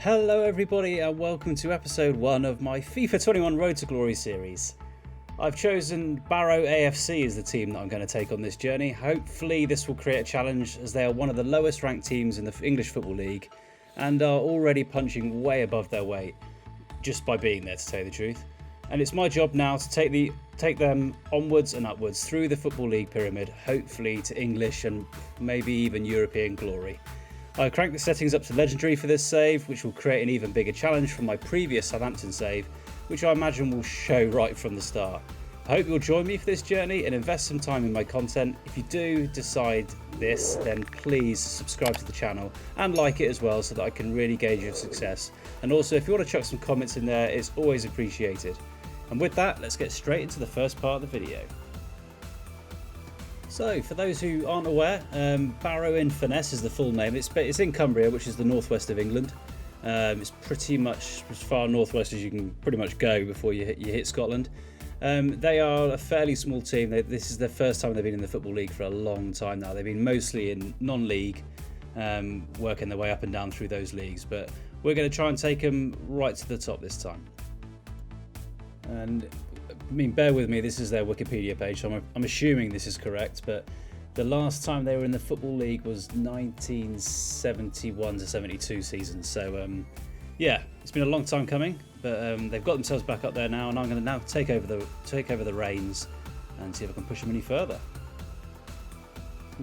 Hello everybody and welcome to episode 1 of my FIFA 21 Road to Glory series. I've chosen Barrow AFC as the team that I'm going to take on this journey. Hopefully this will create a challenge as they are one of the lowest ranked teams in the English Football League and are already punching way above their weight just by being there, to tell you the truth. And it's my job now to take them onwards and upwards through the Football League pyramid, hopefully to English and maybe even European glory. I cranked the settings up to legendary for this save, which will create an even bigger challenge from my previous Southampton save, which I imagine will show right from the start. I hope you'll join me for this journey and invest some time in my content. If you do decide this, then please subscribe to the channel and like it as well so that I can really gauge your success. And also, if you want to chuck some comments in there, it's always appreciated. And with that, let's get straight into the first part of the video. So, for those who aren't aware, Barrow in Finesse is the full name. It's in Cumbria, which is the northwest of England. It's pretty much as far northwest as you can pretty much go before you hit Scotland. They are a fairly small team. This is their first time they've been in the Football League for a long time now. They've been mostly in non-league, working their way up and down through those leagues. But we're going to try and take them right to the top this time. And I mean, bear with me, this is their Wikipedia page, so I'm assuming this is correct, but the last time they were in the Football League was 1971 to 72 season. So yeah, it's been a long time coming, but they've got themselves back up there now, and I'm going to now take over the reins and see if I can push them any further.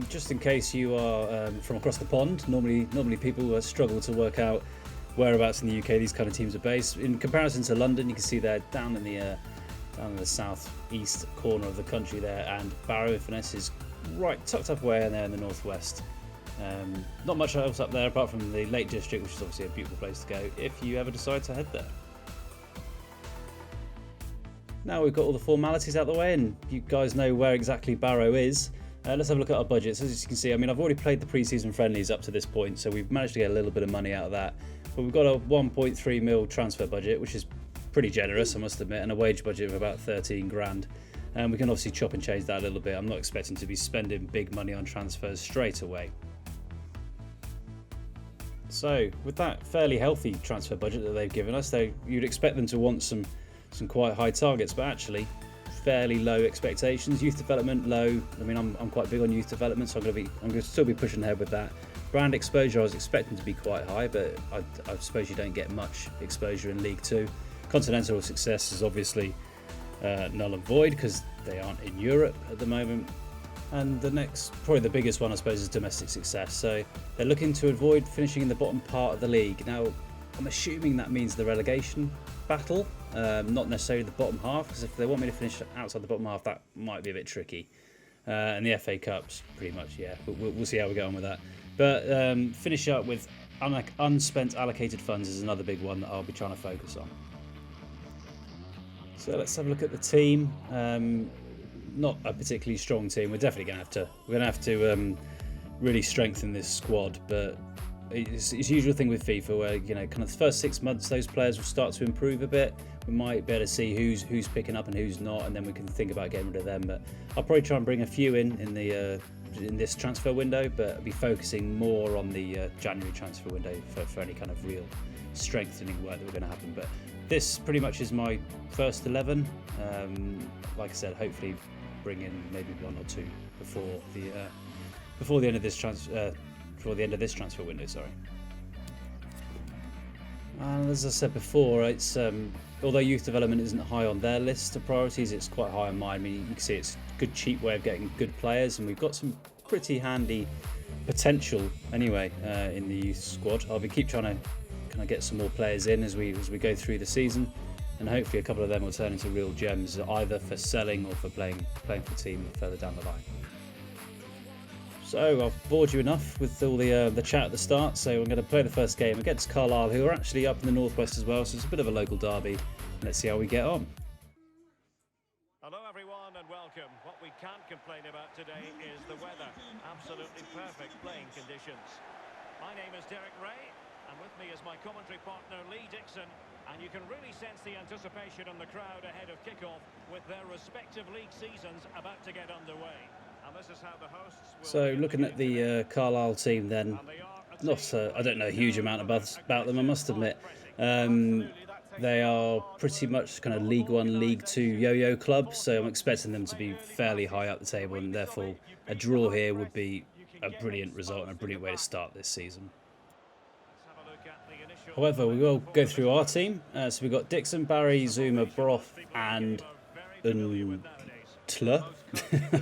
Just in case you are from across the pond, normally people struggle to work out whereabouts in the UK these kind of teams are based. In comparison to London, you can see they're down in the southeast corner of the country there, and Barrow Finesse is right tucked up way in there in the northwest. Not much else up there apart from the Lake District, which is obviously a beautiful place to go if you ever decide to head there. Now we've got all the formalities out of the way and you guys know where exactly Barrow is. Let's have a look at our budget. So as you can see, I mean, I've already played the pre-season friendlies up to this point, so we've managed to get a little bit of money out of that. But we've got a 1.3 mil transfer budget, which is pretty generous, I must admit, and a wage budget of about 13 grand. And we can obviously chop and change that a little bit. I'm not expecting to be spending big money on transfers straight away. So with that fairly healthy transfer budget that they've given us, you'd expect them to want some quite high targets, but actually fairly low expectations. Youth development low. I mean, I'm quite big on youth development, so I'm going to still be pushing ahead with that. Brand exposure I was expecting to be quite high, but I suppose you don't get much exposure in League 2. Continental success is obviously null and void because they aren't in Europe at the moment. And the next, probably the biggest one, I suppose, is domestic success. So they're looking to avoid finishing in the bottom part of the league. Now, I'm assuming that means the relegation battle, not necessarily the bottom half, because if they want me to finish outside the bottom half, that might be a bit tricky. And the FA Cup's pretty much, yeah, we'll see how we get on with that. But finish up with unspent allocated funds is another big one that I'll be trying to focus on. So let's have a look at the team. Not a particularly strong team. We're definitely going to have to really strengthen this squad. But it's a usual thing with FIFA, where kind of the first 6 months those players will start to improve a bit. We might be able to see who's picking up and who's not, and then we can think about getting rid of them. But I'll probably try and bring a few in this transfer window, but I'll be focusing more on the January transfer window for any kind of real strengthening work that we're going to happen. But this pretty much is my first 11. Like I said, hopefully bring in maybe one or two before the end of this transfer window. Sorry. And as I said before, it's although youth development isn't high on their list of priorities, it's quite high on mine. I mean, you can see it's a good, cheap way of getting good players, and we've got some pretty handy potential anyway in the youth squad. I'll keep trying to kind of get some more players in as we go through the season, and hopefully a couple of them will turn into real gems, either for selling or for playing for team further down the line. So I've bored you enough with all the chat at the start, so I'm going to play the first game against Carlisle, who are actually up in the northwest as well, so it's a bit of a local derby. Let's see how we get on. Hello everyone and welcome. What we can't complain about today is the weather. Absolutely perfect playing conditions. My name is Derek Ray, and with me is my commentary partner Lee Dixon, and you can really sense the anticipation in the crowd ahead of kickoff with their respective league seasons about to get underway. And this is how the hosts will. So looking at the Carlisle team then, I don't know a huge amount about them, I must admit. They are pretty much kind of League One, League Two yo-yo club, so I'm expecting them to be fairly high up the table, and therefore a draw here would be a brilliant result and a brilliant way to start this season. However, we will go through our team. So we've got Dixon, Barry, Zuma, Broth, and Tla.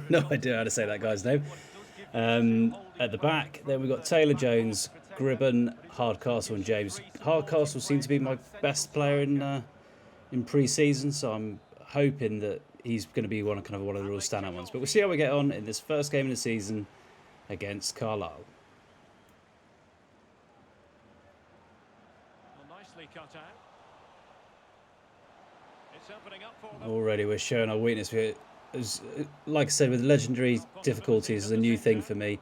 No idea how to say that guy's name. At the back, then we've got Taylor Jones, Gribben, Hardcastle, and James. Hardcastle seems to be my best player in pre-season, so I'm hoping that he's going to be one of the real standout ones. But we'll see how we get on in this first game of the season against Carlisle. Nicely cut out. It's opening up for them. Already we're showing our weakness. Like I said, with legendary difficulties is a new thing for me.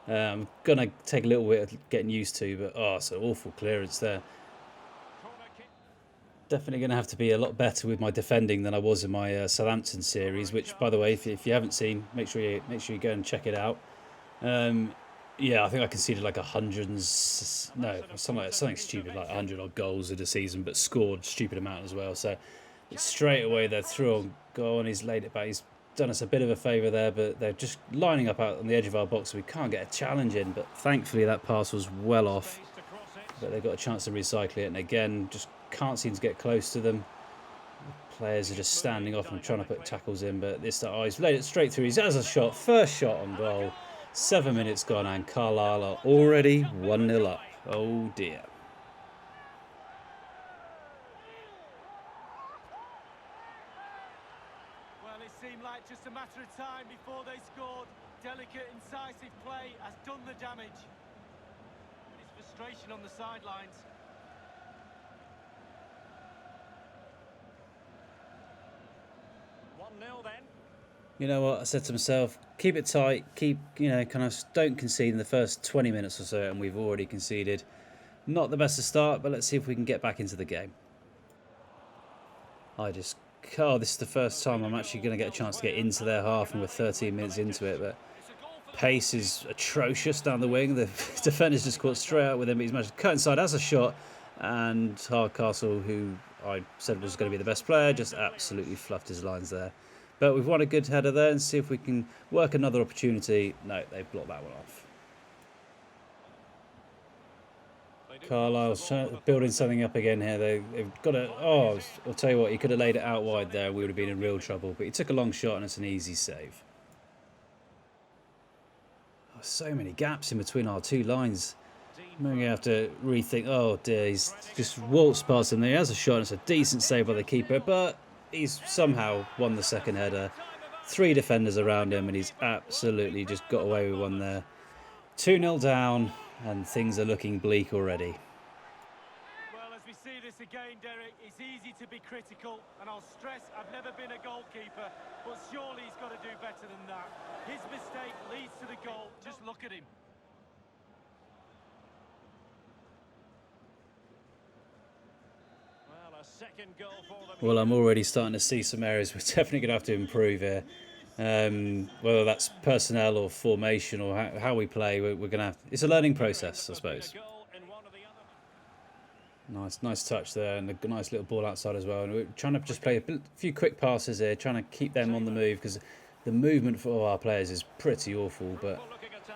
I'm going to take a little bit of getting used to, but it's an awful clearance there. Definitely going to have to be a lot better with my defending than I was in my Southampton series, which, by the way, if you haven't seen, make sure you go and check it out. Yeah, I think I conceded like 100 and something stupid, like 100 odd goals in the season, but scored stupid amount as well. So straight away they're through on goal, and he's laid it back. He's done us a bit of a favour there, but they're just lining up out on the edge of our box, so we can't get a challenge in. But thankfully that pass was well off, but they got a chance to recycle it, and again just can't seem to get close to them. The players are just standing off and trying to put tackles in, but this time he's laid it straight through. He has a shot, first shot on goal. 7 minutes gone and Carlisle are already 1-0 up. Oh dear. Well, it seemed like just a matter of time before they scored. Delicate, incisive play has done the damage. And it's frustration on the sidelines. Then. You know what, I said to myself, keep it tight, don't concede in the first 20 minutes or so, and we've already conceded. Not the best to start, but let's see if we can get back into the game. This is the first time I'm actually going to get a chance to get into their half, and we're 13 minutes into it, but pace is atrocious down the wing. The defender's just caught straight out with him, but he's managed to cut inside as a shot, and Hardcastle, who I said was going to be the best player, just absolutely fluffed his lines there. But we've won a good header there, and see if we can work another opportunity. No, they've blocked that one off. Carlisle's building something up again here. They've got a... I'll tell you what, he could have laid it out wide there. We would have been in real trouble. But he took a long shot, and it's an easy save. So many gaps in between our two lines. I'm going to have to rethink. Oh, dear, he's just waltzed past him there. He has a shot, and it's a decent save by the keeper, but he's somehow won the second header. 3 defenders around him, and he's absolutely just got away with one there. 2-0 down, and things are looking bleak already. Well, as we see this again, Derek, it's easy to be critical, and I'll stress I've never been a goalkeeper, but surely he's got to do better than that. His mistake leads to the goal. Just look at him. Well, I'm already starting to see some areas we're definitely going to have to improve here. Whether that's personnel or formation or how we play, we're going to have... It's a learning process, I suppose. Nice touch there, and a nice little ball outside as well. And we're trying to just play a few quick passes here, trying to keep them on the move, because the movement for our players is pretty awful, but...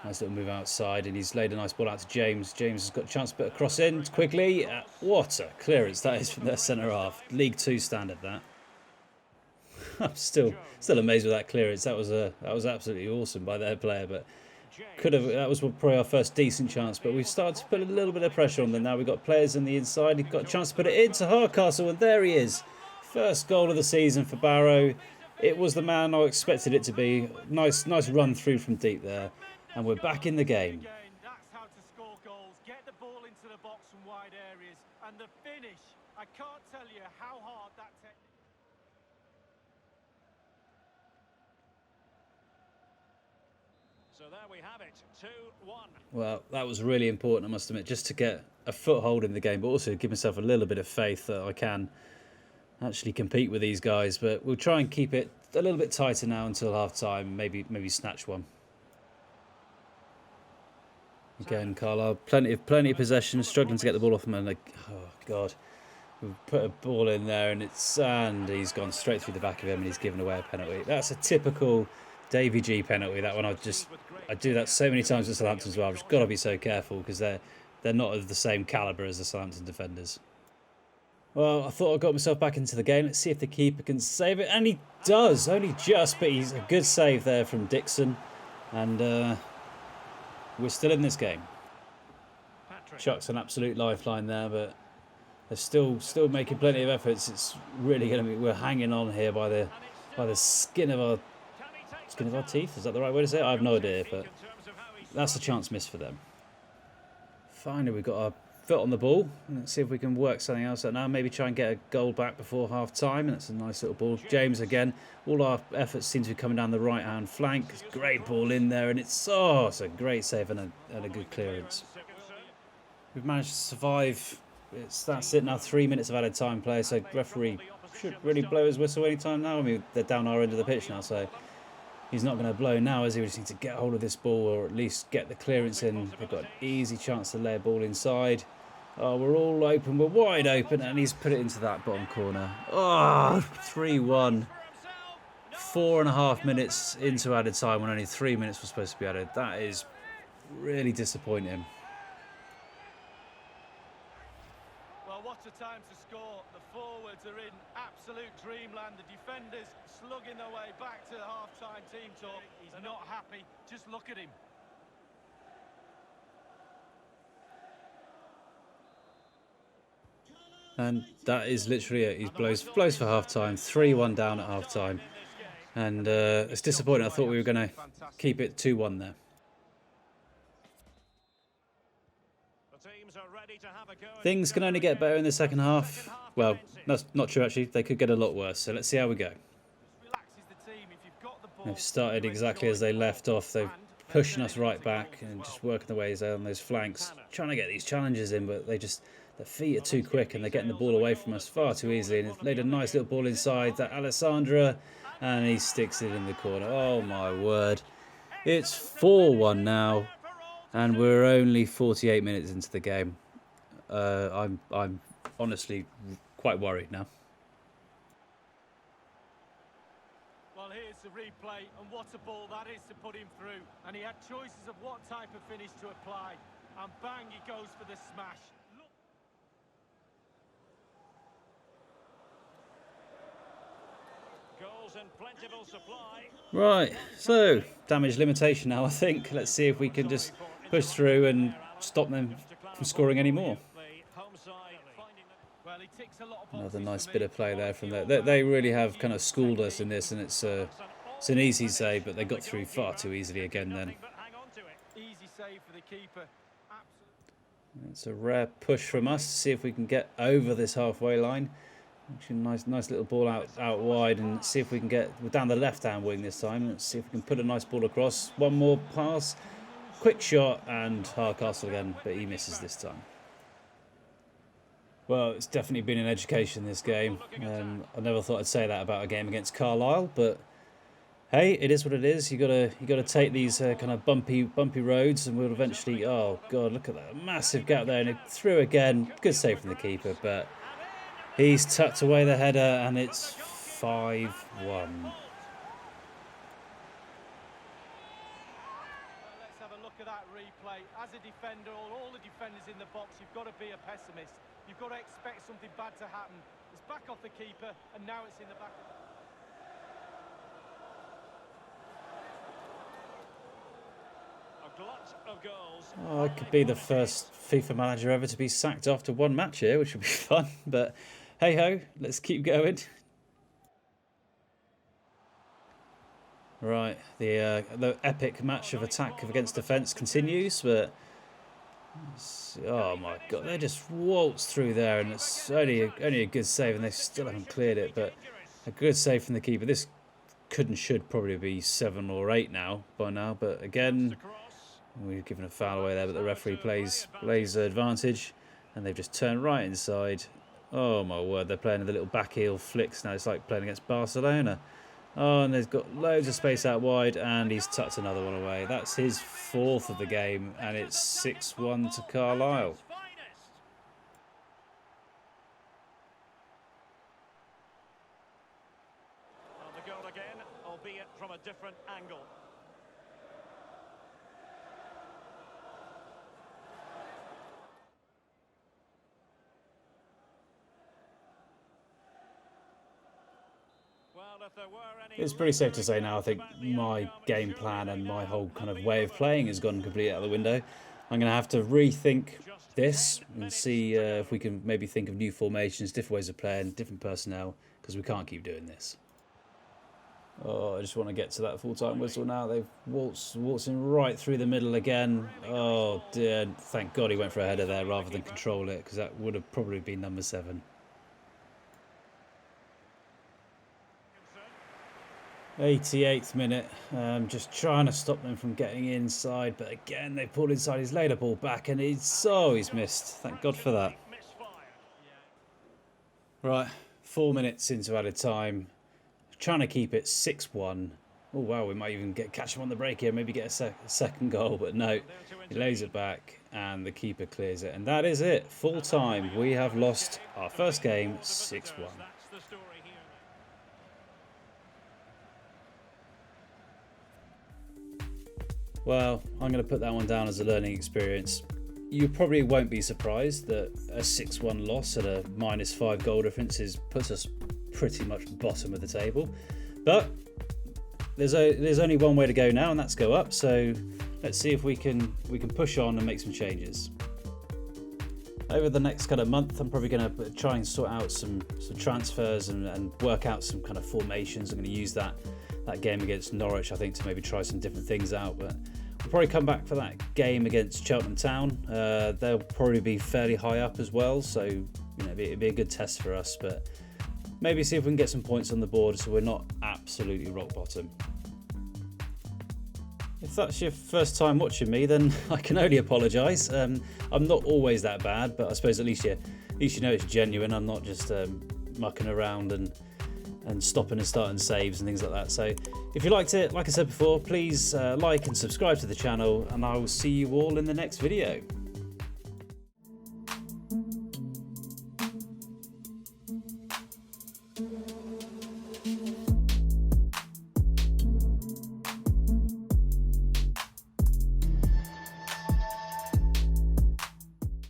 Nice little move outside, and he's laid a nice ball out to James. James has got a chance to put a cross in quickly. What a clearance that is from their centre half. League 2 standard, that. I'm still amazed with that clearance. That was absolutely awesome by their player, but that was probably our first decent chance. But we've started to put a little bit of pressure on them now. We've got players on the inside. He's got a chance to put it into Hardcastle, and there he is. First goal of the season for Barrow. It was the man I expected it to be. Nice run through from deep there. And we're back in the game. That's how to score goals. Get the ball into the box from wide areas. And the finish, I can't tell you how hard that technique... So there we have it, 2-1. Well, that was really important, I must admit, just to get a foothold in the game, but also give myself a little bit of faith that I can actually compete with these guys. But we'll try and keep it a little bit tighter now until half-time, maybe snatch one. Again, Carlisle, plenty of possession, struggling to get the ball off him, and like, oh god, we put a ball in there, and he's gone straight through the back of him, and he's given away a penalty. That's a typical Davy G penalty. That one, I do that so many times with Southampton as well. I've just got to be so careful because they're not of the same calibre as the Southampton defenders. Well, I thought I got myself back into the game. Let's see if the keeper can save it, and he does, only just, but he's a good save there from Dixon, and we're still in this game. Chuck's an absolute lifeline there, but they're still making plenty of efforts. It's really going to be, we're hanging on here by the skin of our teeth. Is that the right way to say it? I have no idea, but that's a chance missed for them. Finally, we've got our foot on the ball. Let's see if we can work something else out now. Maybe try and get a goal back before half time. That's a nice little ball. James again. All our efforts seem to be coming down the right hand flank. It's a great ball in there, and it's a great save and a good clearance. We've managed to survive. That's it now. 3 minutes of added time play. So referee should really blow his whistle any time now. I mean, they're down our end of the pitch now, so he's not going to blow now, is he? We just need to get hold of this ball, or at least get the clearance in. They've got an easy chance to lay a ball inside. Oh, we're all open. We're wide open, and he's put it into that bottom corner. Oh, 3-1. 4.5 minutes into added time when only 3 minutes were supposed to be added. That is really disappointing. Well, what a time to score. The forwards are in absolute dreamland. The defenders slugging their way back to half-time team talk. He's not happy. Just look at him. And that is literally it. He blows for half-time. 3-1 down at half-time. And it's disappointing. I thought we were going to keep it 2-1 there. Things can only get better in the second half. Well, that's not true, actually. They could get a lot worse. So let's see how we go. They've started exactly as they left off. They're pushing us right back and just working their ways out on those flanks. Trying to get these challenges in, but their feet are too quick and they're getting the ball away from us far too easily. And they've laid a nice little ball inside that Alessandra, and he sticks it in the corner. Oh my word. It's 4-1 now, and we're only 48 minutes into the game. I'm honestly quite worried now. Well, here's the replay, and what a ball that is to put him through. And he had choices of what type of finish to apply. And bang, he goes for the smash. Goals and plentiful supply. Right, so damage limitation now, I think. Let's see if we can just push through and stop them from scoring any more. Another nice bit of play there from there. They really have kind of schooled us in this, and it's an easy save, but they got through far too easily again then. Easy save for the keeper. It's a rare push from us to see if we can get over this halfway line. Actually, nice little ball out wide, and see if we can get down the left-hand wing this time. Let's see if we can put a nice ball across. One more pass, quick shot, and Hardcastle again, but he misses this time. Well, it's definitely been an education, this game. I never thought I'd say that about a game against Carlisle, but hey, it is what it is. You gotta take these kind of bumpy roads, and we'll eventually. Oh God, look at that massive gap there, and it through again. Good save from the keeper, but he's tucked away the header, and it's 5-1. Let's have a look at that replay. As a defender, all the defenders in the box, you've got to be a pessimist. You've got to expect something bad to happen. It's back off the keeper, and now it's in the back. A glut of goals. Oh, I could be the first FIFA manager ever to be sacked after one match here, which would be fun. But hey ho, let's keep going. Right, the epic match of attack against defence continues, but oh my God, they just waltzed through there, and it's only a good save, and they still haven't cleared it. But a good save from the keeper. This should probably be 7 or 8 now by now, but again, we've given a foul away there. But the referee plays advantage, and they've just turned right inside. Oh my word, they're playing the little back heel flicks now. It's like playing against Barcelona. Oh, and they've got loads of space out wide, and he's tucked another one away. That's his 4th of the game, and it's 6-1 to Carlisle. On the goal again, albeit from a different angle. It's pretty safe to say now, I think my game plan and my whole kind of way of playing has gone completely out the window. I'm going to have to rethink this and see if we can maybe think of new formations, different ways of playing, different personnel, because we can't keep doing this. Oh, I just want to get to that full-time whistle now. They've waltzing right through the middle again. Oh dear, thank God he went for a header there rather than control it, because that would have probably been number 7. 88th minute, just trying to stop them from getting inside, but again they pulled inside. He's laid a ball back and he's missed. Thank God for that. Right, 4 minutes into added time, trying to keep it 6-1. Oh wow, we might even catch him on the break here, maybe get a second goal, but no, he lays it back and the keeper clears it, and that is it. Full time, we have lost our first game 6-1. Well, I'm going to put that one down as a learning experience. You probably won't be surprised that a 6-1 loss at a -5 goal difference puts us pretty much bottom of the table. But there's only one way to go now, and that's go up. So let's see if we can push on and make some changes. Over the next kind of month, I'm probably going to try and sort out some transfers and work out some kind of formations. I'm going to use that game against Norwich, I think, to maybe try some different things out. But we'll probably come back for that game against Cheltenham Town. They'll probably be fairly high up as well, so it'd be a good test for us. But maybe see if we can get some points on the board so we're not absolutely rock bottom. If that's your first time watching me, then I can only apologise. I'm not always that bad, but I suppose at least you know it's genuine. I'm not just mucking around and stopping and starting saves and things like that. So if you liked it, like I said before, please like and subscribe to the channel, and I will see you all in the next video.